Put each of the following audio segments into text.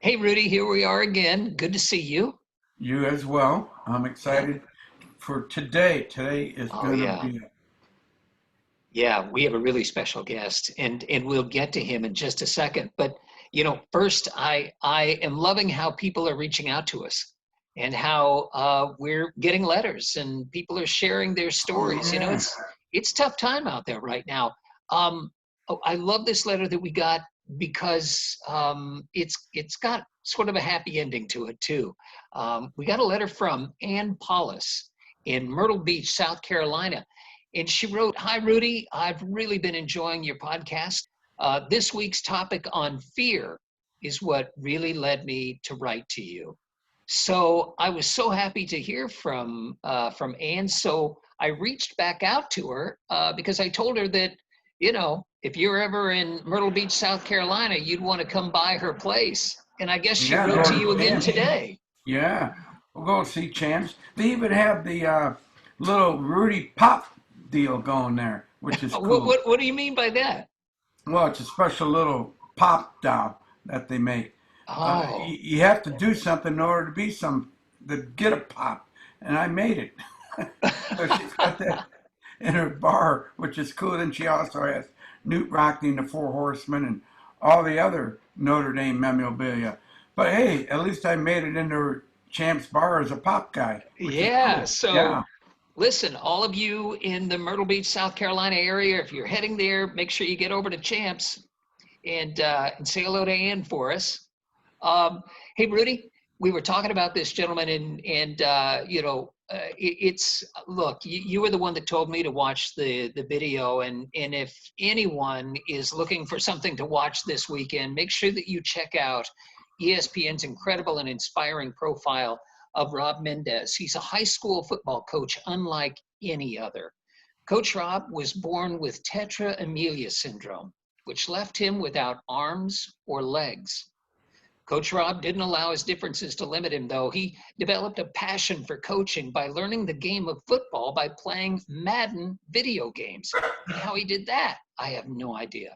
Hey, Rudy, here we are again. Good to see you. You as well. I'm Yeah. excited for today. Today is Oh, going to yeah. be, Yeah, we have a really special guest, and we'll get to him in just a second. But first, I am loving how people are reaching out to us, and how we're getting letters, and people are sharing their oh, stories. yeah. It's tough time out there right now. I love this letter that we got because it's got sort of a happy ending to it too. We got a letter from Ann Paulus in Myrtle Beach, South Carolina. And she wrote, "Hi, Rudy. I've really been enjoying your podcast. This week's topic on fear is what really led me to write to you." So I was so happy to hear from Anne. So I reached back out to her because I told her that, if you're ever in Myrtle Beach, South Carolina, you'd want to come by her place. And I guess she Yeah, wrote go to to you again Champs. today. Yeah. We'll go see Champs. They even have the little Rudy Pop deal going there, which is What, cool. what, what do you mean by that? Well, it's a special little pop doll that they make. Oh, You have to do something in order to be to get a pop, and I made it. So she's got that in her bar, which is cool. Then she also has Newt Rockney and the Four Horsemen and all the other Notre Dame memorabilia. But hey, at least I made it into her Champs Bar as a pop guy, which is yeah. cool. So Yeah. listen, all of you in the Myrtle Beach, South Carolina area, if you're heading there, make sure you get over to Champs and say hello to Ann for us. Hey, Rudy, we were talking about this gentleman, it's look, you were the one that told me to watch the video, and if anyone is looking for something to watch this weekend, make sure that you check out ESPN's incredible and inspiring profile of Rob Mendez. He's a high school football coach unlike any other. Coach Rob was born with tetra amelia syndrome, which left him without arms or legs. Coach Rob didn't allow his differences to limit him, though. He developed a passion for coaching by learning the game of football by playing Madden video games. And how he did that, I have no idea.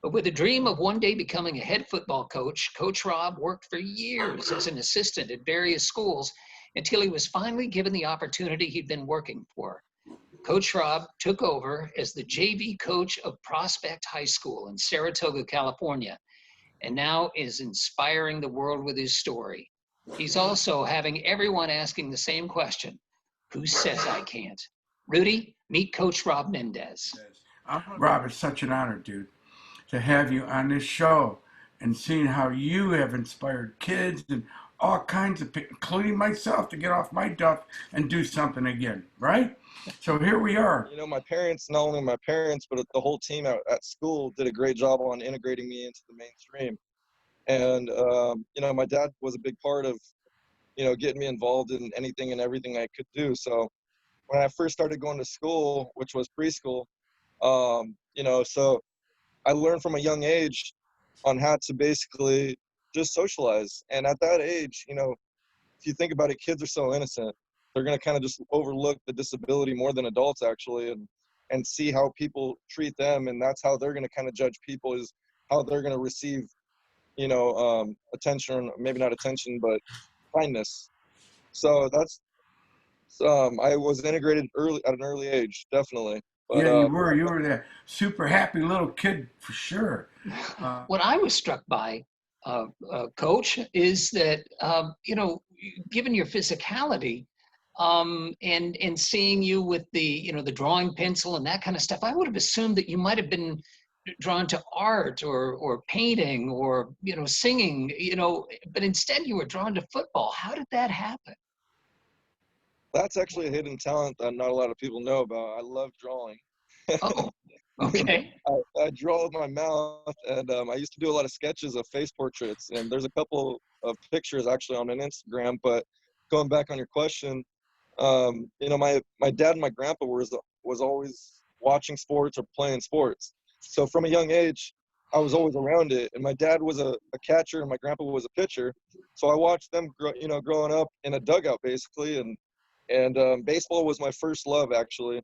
But with a dream of one day becoming a head football coach, Coach Rob worked for years as an assistant at various schools until he was finally given the opportunity he'd been working for. Coach Rob took over as the JV coach of Prospect High School in Saratoga, California, and now is inspiring the world with his story. He's also having everyone asking the same question: who says I can't? Rudy, meet Coach Rob Mendez. Rob, it's such an honor, dude, to have you on this show and seeing how you have inspired kids and all kinds of people, including myself, to get off my duff and do something again, right? So here we are. My parents, not only my parents, but the whole team at school did a great job on integrating me into the mainstream. And, my dad was a big part of, getting me involved in anything and everything I could do. So when I first started going to school, which was preschool, so I learned from a young age on how to basically just socialize. And at that age, if you think about it, kids are so innocent. They're going to kind of just overlook the disability more than adults actually, and see how people treat them, and that's how they're going to kind of judge people, is how they're going to receive, attention, maybe not attention, but kindness. So that's I was integrated early at an early age, definitely. But Yeah, you were that super happy little kid for sure. Uh, What I was struck by, Coach, is that, given your physicality, and seeing you with the drawing pencil and that kind of stuff, I would have assumed that you might have been drawn to art or painting or singing, but instead you were drawn to football. How did that happen? that's actually a hidden talent that not a lot of people know about. I love drawing. Oh, okay. I draw with my mouth, and I used to do a lot of sketches of face portraits. And there's a couple of pictures actually on an Instagram. But going back on your question, my dad and my grandpa was always watching sports or playing sports. So from a young age, I was always around it. And my dad was a catcher, and my grandpa was a pitcher. So I watched them growing up in a dugout basically, and baseball was my first love actually.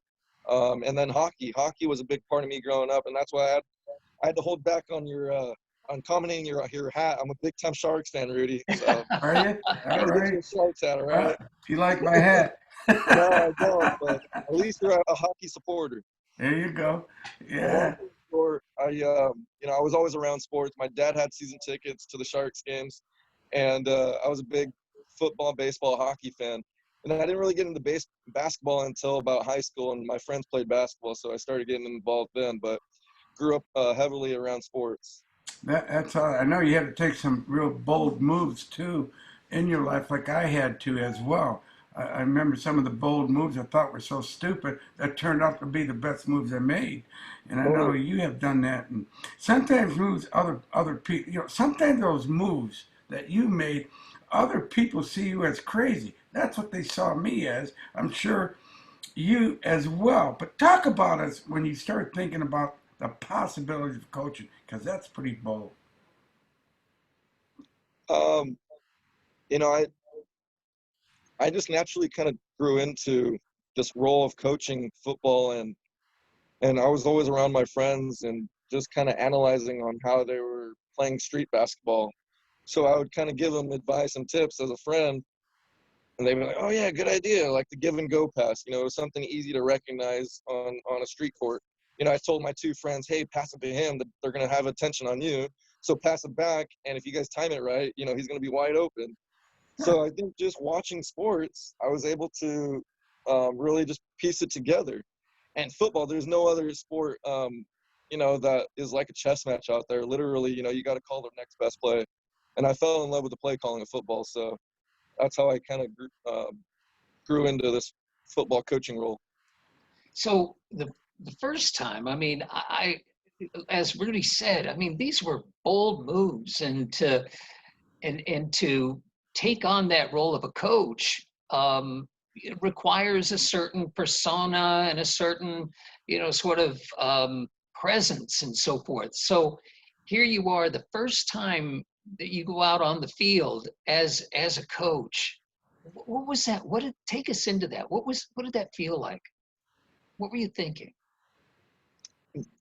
And then hockey was a big part of me growing up, and that's why I had to hold back on your on commenting your hat. I'm a big time Sharks fan, Rudy. So Are you? All gotta get right. you a Sharks hat, all right? You like my hat? No, I don't. But at least you're a hockey supporter. There you go. Long Yeah. story short, I was always around sports. My dad had season tickets to the Sharks games, and I was a big football, baseball, hockey fan. And I didn't really get into basketball until about high school, and my friends played basketball, so I started getting involved then. But grew up heavily around sports. That's all. I know you had to take some real bold moves too in your life, like I had to as well. I remember some of the bold moves I thought were so stupid that turned out to be the best moves I made. And I know Totally. you have done that. And sometimes moves other people, sometimes those moves that you made, other people see you as crazy. That's what they saw me as. I'm sure you as well. But talk about us when you start thinking about the possibilities of coaching, because that's pretty bold. Um, you know, I just naturally kind of grew into this role of coaching football, and I was always around my friends and just kind of analyzing on how they were playing street basketball. So I would kind of give them advice and tips as a friend, and they'd be like, "Oh yeah, good idea." Like the give and go pass, it was something easy to recognize on a street court. I told my two friends, "Hey, pass it to him. That they're gonna have attention on you. So pass it back, and if you guys time it right, he's gonna be wide open." So I think just watching sports, I was able to really just piece it together. And football, there's no other sport, that is like a chess match out there. Literally, you got to call the next best play. And I fell in love with the play calling of football. So that's how I kind of grew into this football coaching role. So the first time, I mean, as Rudy said, I mean, these were bold moves, and to take on that role of a coach, it requires a certain persona and a certain, sort of presence and so forth. So here you are, the first time that you go out on the field as a coach. What was that? Take us into that? What did that feel like? What were you thinking?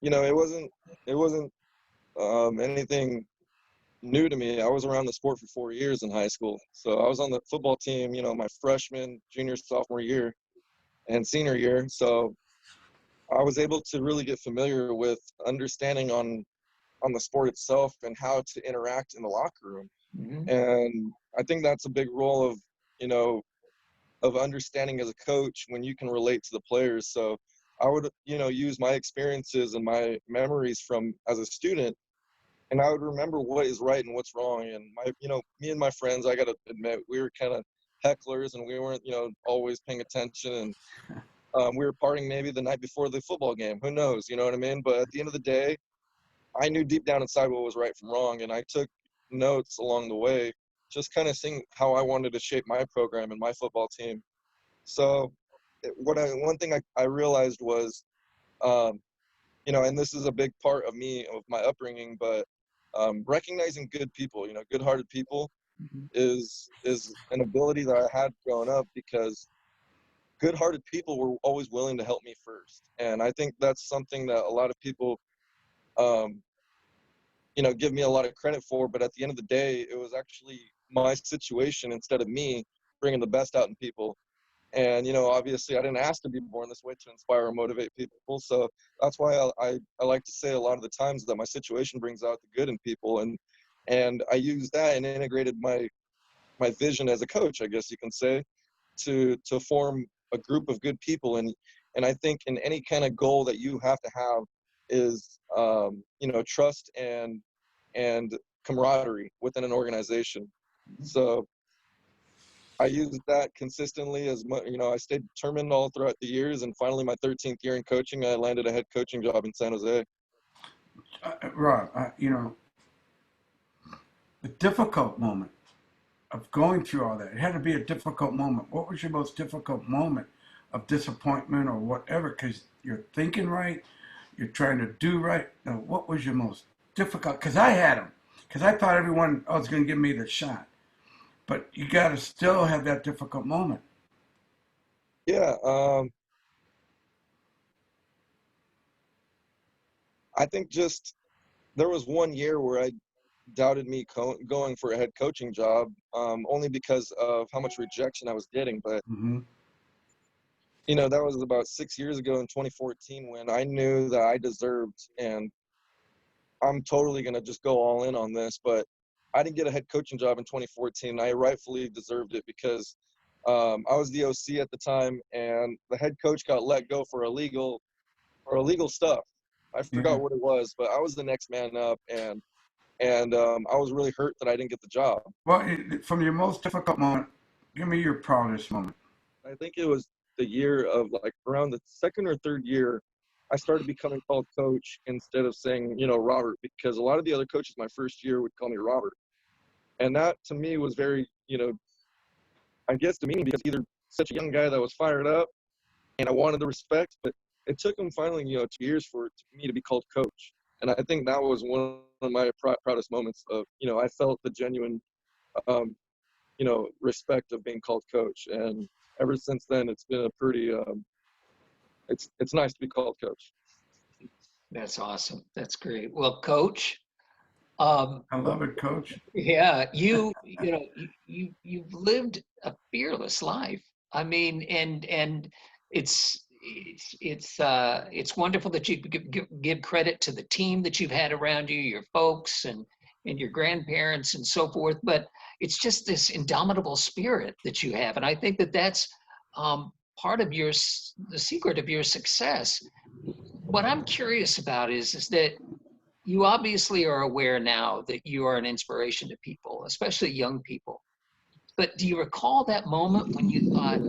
It wasn't anything new to me. I was around the sport for 4 years in high school. So I was on the football team, my freshman, junior, sophomore year, and senior year. So I was able to really get familiar with understanding on the sport itself and how to interact in the locker room. Mhm. And I think that's a big role you know, of understanding as a coach when you can relate to the players. So I would, use my experiences and my memories from as a student, and I would remember what is right and what's wrong. And me and my friends, I got to admit, we were kind of hecklers, and we weren't, always paying attention. And we were partying maybe the night before the football game. Who knows? You know what I mean? But at the end of the day, I knew deep down inside what was right from wrong, and I took notes along the way, just kind of seeing how I wanted to shape my program and my football team. So, one thing I realized was, um, and this is a big part of me, of my upbringing, but recognizing good people, good-hearted people, Mhm. is an ability that I had growing up, because good-hearted people were always willing to help me first, and I think that's something that a lot of people, um, give me a lot of credit for. But at the end of the day, it was actually my situation instead of me bringing the best out in people. And, obviously I didn't ask to be born this way to inspire or motivate people. So that's why I like to say a lot of the times that my situation brings out the good in people. And I use that and integrated my vision as a coach, I guess you can say, to form a group of good people. And I think in any kind of goal that you have to have is, trust and camaraderie within an organization. So I used that consistently as much, I stayed determined all throughout the years, and finally my 13th year in coaching, I landed a head coaching job in San Jose. Rob, the difficult moment of going through all that, it had to be a difficult moment. What was your most difficult moment of disappointment or whatever? Because you're thinking right, you're trying to do right. Now, what was your most difficult? Because I had them. Because I thought everyone was going to give me the shot. But you got to still have that difficult moment. Yeah, I think just there was one year where doubted me going for a head coaching job, only because of how much rejection I was getting. But Mm-hmm. that was about 6 years ago in 2014 when I knew that I deserved, and I'm totally going to just go all in on this. But I didn't get a head coaching job in 2014. I rightfully deserved it because I was the OC at the time, and the head coach got let go for illegal stuff. I Yeah. forgot what it was, but I was the next man up, and I was really hurt that I didn't get the job. Well, from your most difficult moment, give me your proudest moment. I think it was the year of, like, around the second or third year, I started becoming called coach instead of saying, Robert, because a lot of the other coaches my first year would call me Robert. And that to me was very, I guess demeaning, because either such a young guy that was fired up and I wanted the respect, but it took him finally, 2 years for me to be called coach. And I think that was one of my proudest moments of, I felt the genuine, um, respect of being called coach. And ever since then, it's been a pretty, it's nice to be called coach. That's awesome. That's great. Well, Coach, um, I love it, Coach. yeah, you've lived a fearless life. I mean, and it's wonderful that you give credit to the team that you've had around you, your folks and your grandparents and so forth. But it's just this indomitable spirit that you have, and I think that that's part of the secret of your success. What I'm curious about is that you obviously are aware now that you are an inspiration to people, especially young people. But do you recall that moment when you thought,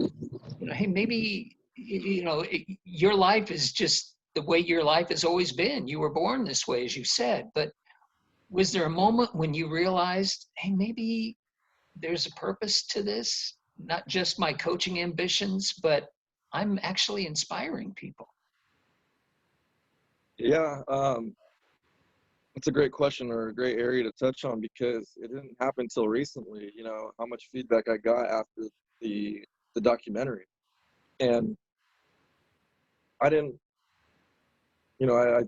hey, maybe, your life is just the way your life has always been. You were born this way, as you said. But was there a moment when you realized, hey, maybe there's a purpose to this? Not just my coaching ambitions, but I'm actually inspiring people. Yeah, it's a great question, or a great area to touch on, because it didn't happen until recently, how much feedback I got after the documentary. And I didn't, I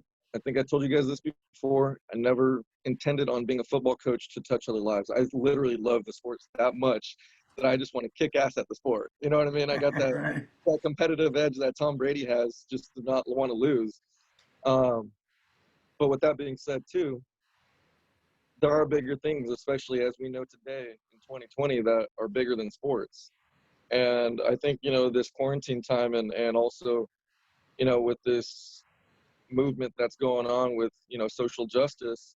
think I told you guys this before. I never intended on being a football coach to touch other lives. I literally love the sports that much that I just want to kick ass at the sport. You know what I mean? I got that, Right. that competitive edge that Tom Brady has, just to not want to lose. Um, but with that being said, too, there are bigger things, especially as we know today in 2020, that are bigger than sports. And I think, this quarantine time, and also, with this movement that's going on with, social justice,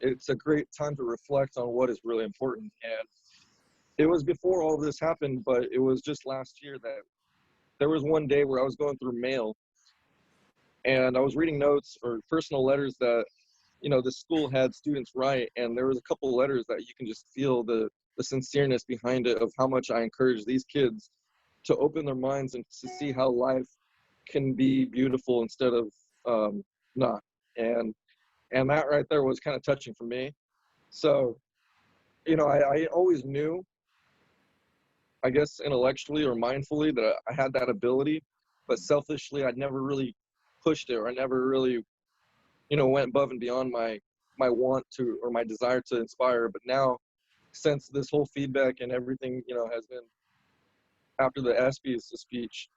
it's a great time to reflect on what is really important. And it was before all of this happened, but it was just last year that there was one day where I was going through mail, and I was reading notes or personal letters that, the school had students write, and there was a couple of letters that you can just feel the sincereness behind it, of how much I encourage these kids to open their minds and to see how life can be beautiful instead of not. And that right there was kind of touching for me. So, I always knew, I guess intellectually or mindfully, that I had that ability, but selfishly I'd never really pushed it, or I never really, went above and beyond my want to, or my desire to inspire. But now, since this whole feedback and everything, has been after the ESPYs speech,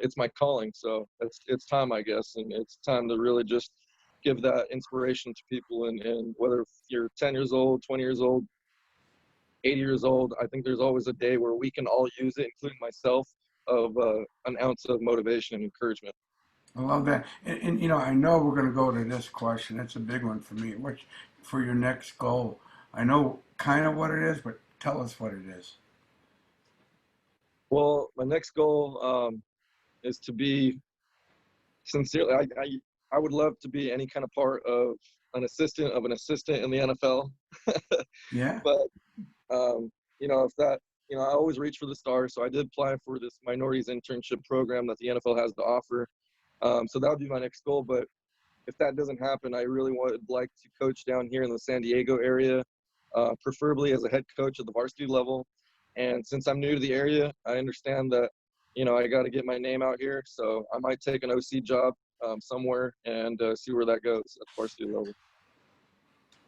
it's my calling. So it's time, I guess, and it's time to really just give that inspiration to people. And whether you're 10 years old, 20 years old, 80 years old, I think there's always a day where we can all use it, including myself, of an ounce of motivation and encouragement. I love that. And I know we're going to go to this question. It's a big one for me. Which, for your next goal? I know kind of what it is, but tell us what it is. Well, my next goal is to be, sincerely, I would love to be any kind of part of an assistant in the NFL. Yeah. But if that, I always reach for the stars. So I did apply for this minorities internship program that the NFL has to offer. So that would be my next goal. But if that doesn't happen, I really would like to coach down here in the San Diego area, preferably as a head coach at the varsity level. And since I'm new to the area, I understand that, I got to get my name out here. So I might take an OC job somewhere, and see where that goes at the varsity level.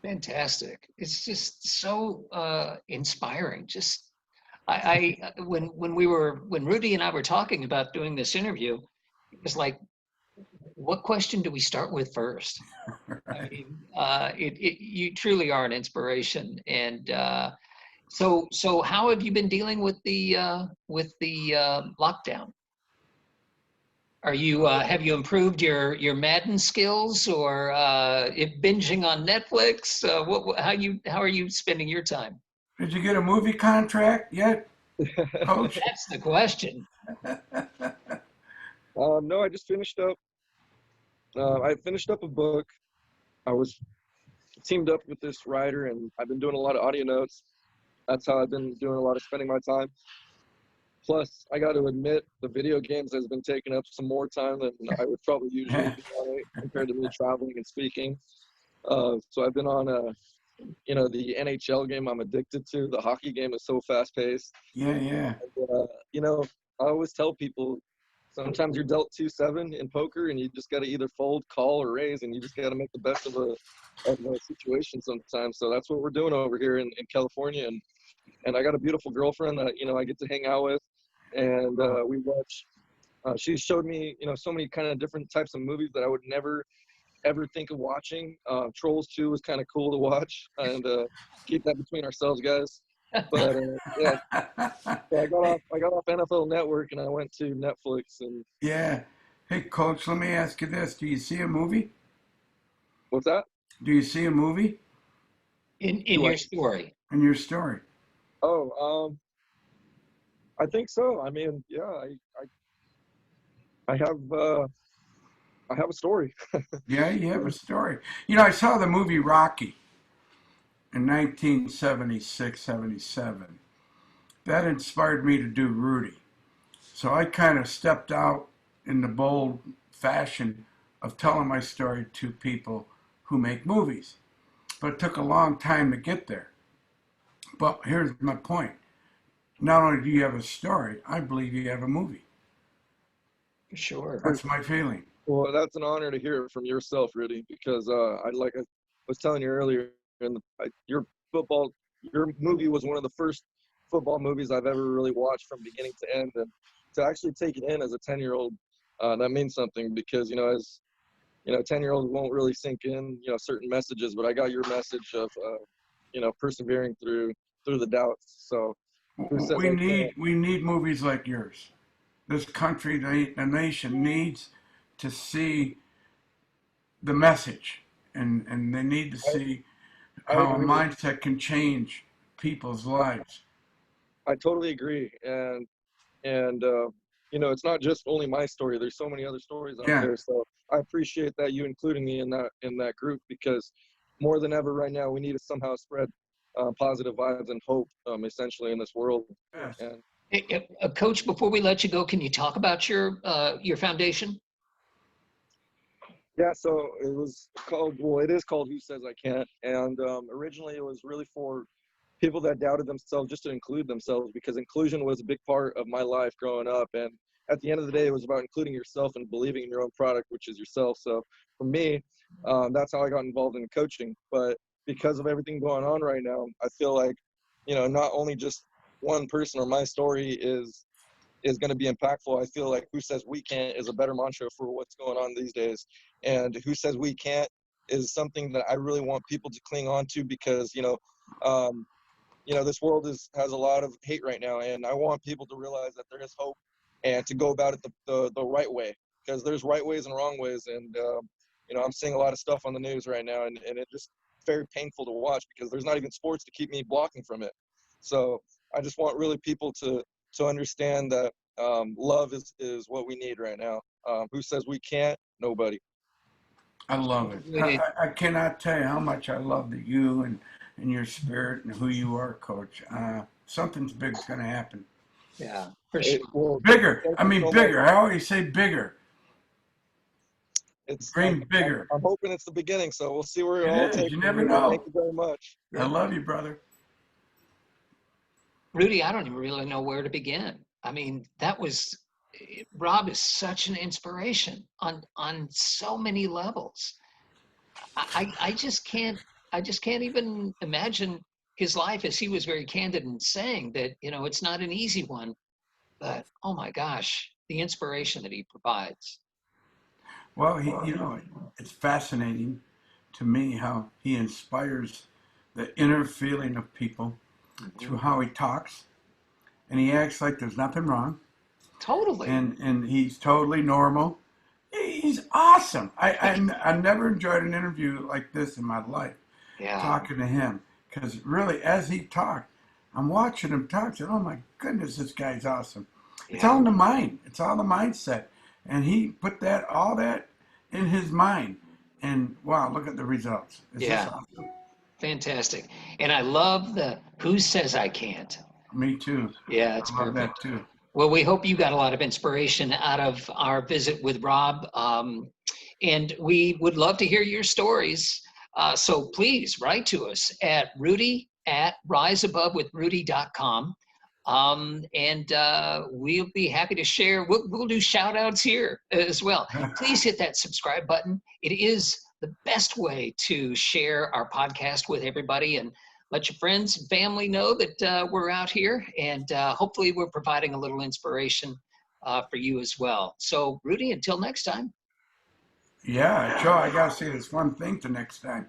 Fantastic. It's just so inspiring. Just when Rudy and I were talking about doing this interview, it was like, what question do we start with first? I Right. mean, you truly are an inspiration. And so how have you been dealing with the lockdown? Are you have you improved your Madden skills, or if binging on Netflix? How are you spending your time? Did you get a movie contract yet, Coach? That's the question. No, I just finished up. I finished up a book. I was teamed up with this writer, and I've been doing a lot of audio notes. That's how I've been doing a lot of spending my time. Plus, I got to admit, the video games has been taking up some more time than I would probably usually Yeah, be on it compared to me traveling and speaking. So I've been on the NHL game I'm addicted to. The hockey game is so fast paced. yeah, yeah. You know, I always tell people sometimes you're dealt 2-7 in poker, and you just got to either fold, call, or raise, and you just got to make the best of a situation sometimes. So that's what we're doing over here in California, and I got a beautiful girlfriend that I get to hang out with, and Oh, we watch. She showed me so many kind of different types of movies that I would never ever think of watching. Trolls 2 was kind of cool to watch, and keep that between ourselves, guys. But yeah, so I got off NFL Network and I went to Netflix. And yeah. Hey, Coach, let me ask you this. Do you see a movie? what's that? Do you see a movie In Do I? your story. in your story? Oh, I think so. I mean, yeah, I have I have a story. Yeah, you have a story. You know, I saw the movie Rocky in 1976, 77. That inspired me to do Rudy. So I kind of stepped out in the bold fashion of telling my story to people who make movies. But it took a long time to get there. But here's my point. Not only do you have a story, I believe you have a movie. Sure. That's my feeling. Well, that's an honor to hear it from yourself, Rudy, because I was telling you earlier, your football, your movie was one of the first football movies I've ever really watched from beginning to end, and to actually take it in as a 10-year-old, that means something because as 10-year-olds won't really sink in certain messages, but I got your message of persevering through the doubts. So who says We I need can't? we need movies like yours. This country, the nation needs to see the message, and they need to I, see I how a agree. mindset can change people's lives. I totally agree, and it's not just only my story. There's so many other stories out Yeah. there. So I appreciate that you including me in that group, because more than ever right now we need to somehow spread positive vibes and hope, essentially, in this world. Yes. And Coach, before we let you go, can you talk about your foundation? yeah, so it is called Who Says I Can't, and originally it was really for people that doubted themselves, just to include themselves, because inclusion was a big part of my life growing up. And at the end of the day, it was about including yourself and believing in your own product, which is yourself. So for me, that's how I got involved in coaching. But because of everything going on right now, I feel like not only just one person or my story is going to be impactful. I feel like Who Says We Can't is a better mantra for what's going on these days. And Who Says We Can't is something that I really want people to cling on to, because um, this world has a lot of hate right now, and I want people to realize that there is hope and to go about it the right way, because there's right ways and wrong ways. And I'm seeing a lot of stuff on the news right now, and it's just very painful to watch, because there's not even sports to keep me blocking from it. So I just want really people to understand that love is what we need right now. Who says we can't? Nobody. I love it. Good. I cannot tell you how much I love that you and your spirit and who you are, Coach. Something's big's going to happen. Yeah, for sure. Well, Bigger. thank I you mean, so much. bigger. I always say bigger. It's I'm, Dream I'm bigger. I'm hoping it's the beginning, so we'll see where it It all is. takes You me, never Rudy. Thank know. you very much. I love you, brother. Rudy, I don't even really know where to begin. I mean, Rob is such an inspiration on so many levels. I just can't I just can't even imagine his life, as he was very candid in saying that, it's not an easy one, but oh my gosh, the inspiration that he provides. Well, it's fascinating to me how he inspires the inner feeling of people through Mhm. how he talks, and he acts like there's nothing wrong, Totally. and he's totally normal. He's awesome. I never enjoyed an interview like this in my life, Yeah. talking to him, because really, as he talked, I'm watching him talk. Saying, "Oh my goodness, this guy's awesome." It's all Yeah. in the mind. It's all the mindset, and he put all that in his mind. And wow, look at the results. It's just Yeah. awesome. Fantastic. And I love the "Who Says I Can't." Me too. Yeah, it's I love that perfect. too. Well, we hope you got a lot of inspiration out of our visit with Rob. And we would love to hear your stories. So please write to us at rudy@riseabovewithrudy.com. And we'll be happy to share. We'll do shout outs here as well. Please hit that subscribe button. It is the best way to share our podcast with everybody, and let your friends and family know that we're out here, and hopefully we're providing a little inspiration for you as well. So, Rudy, until next time. Yeah, Joe, I gotta say this one thing to next time.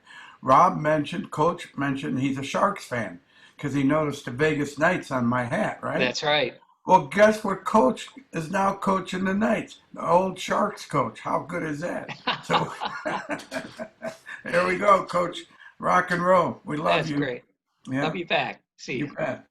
Coach mentioned he's a Sharks fan because he noticed the Vegas Knights on my hat, right? That's right. Well, guess what? Coach is now coaching the Knights, the old Sharks coach. How good is that? So there we go, Coach. Rock and roll. We love That's you. great. Yeah, Love you back. See you you. bet.